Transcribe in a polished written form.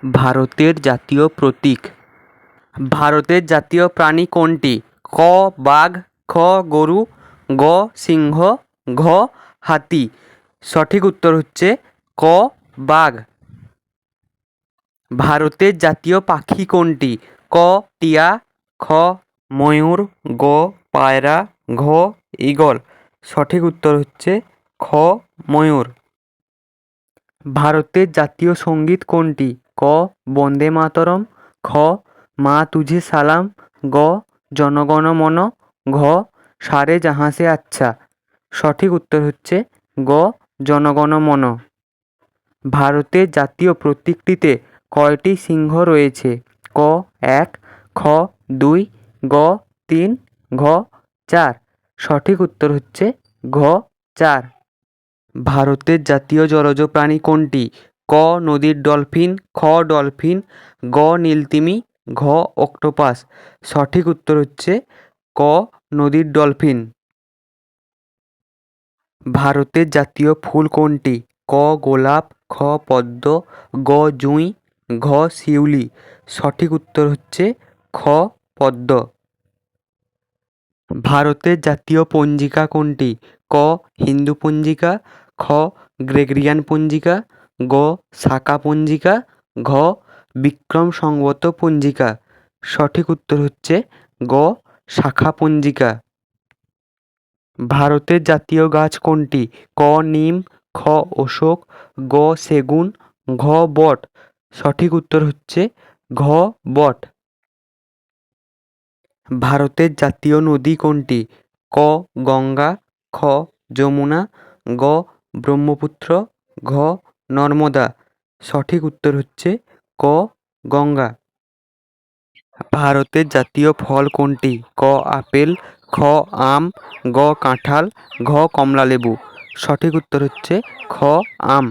ভারতের জাতীয় প্রতীক। ভারতের জাতীয় প্রাণী কোনটি? ক বাঘ, খ গরু, গ সিংহ, ঘ হাতি। সঠিক উত্তর হচ্ছে ক বাঘ। ভারতের জাতীয় পাখি কোনটি? ক টিয়া, খ ময়ূর, গ পায়রা, ঘ ঈগল। সঠিক উত্তর হচ্ছে খ ময়ূর। ভারতের জাতীয় সঙ্গীত কোনটি? ক বন্দে মাতরম, খ মা তুঝে সালাম, গ জনগণ মন, ঘ সারে জাহাঁ সে আচ্ছা। সঠিক উত্তর হচ্ছে গ জনগণ মন। ভারতের জাতীয় প্রতীকটিতে কয়টি সিংহ রয়েছে? ক এক, খ দুই, গ তিন, ঘ চার। সঠিক উত্তর হচ্ছে ঘ চার। ভারতের জাতীয় জলজ প্রাণী কোনটি? ক নদীর ডলফিন, খ ডলফিন, গ নীলতিমি, ঘ অক্টোপাস। সঠিক উত্তর হচ্ছে ক নদীর ডলফিন। ভারতের জাতীয় ফুল কোনটি? ক গোলাপ, খ পদ্ম, গ জুঁই, ঘ শিউলি। সঠিক উত্তর হচ্ছে খ পদ্ম। ভারতের জাতীয় পঞ্জিকা কোনটি? ক হিন্দু পঞ্জিকা, খ গ্রেগরিয়ান পঞ্জিকা, গ শাকা পঞ্জিকা, ঘ বিক্রম সংবত পঞ্জিকা। সঠিক উত্তর হচ্ছে গ শাখা পঞ্জিকা। ভারতের জাতীয় গাছ কোনটি? ক নিম, খ অশোক, গ সেগুন, ঘ বট। সঠিক উত্তর হচ্ছে ঘ বট। ভারতের জাতীয় নদী কোনটি? ক গঙ্গা, খ যমুনা, গ ব্রহ্মপুত্র, ঘ নর্মদা। সঠিক উত্তর হচ্ছে ক গঙ্গা। ভারতের জাতীয় ফল কোনটি? ক আপেল, খ আম, গ কাঁঠাল, ঘ কমলালেবু। সঠিক উত্তর হচ্ছে খ আম।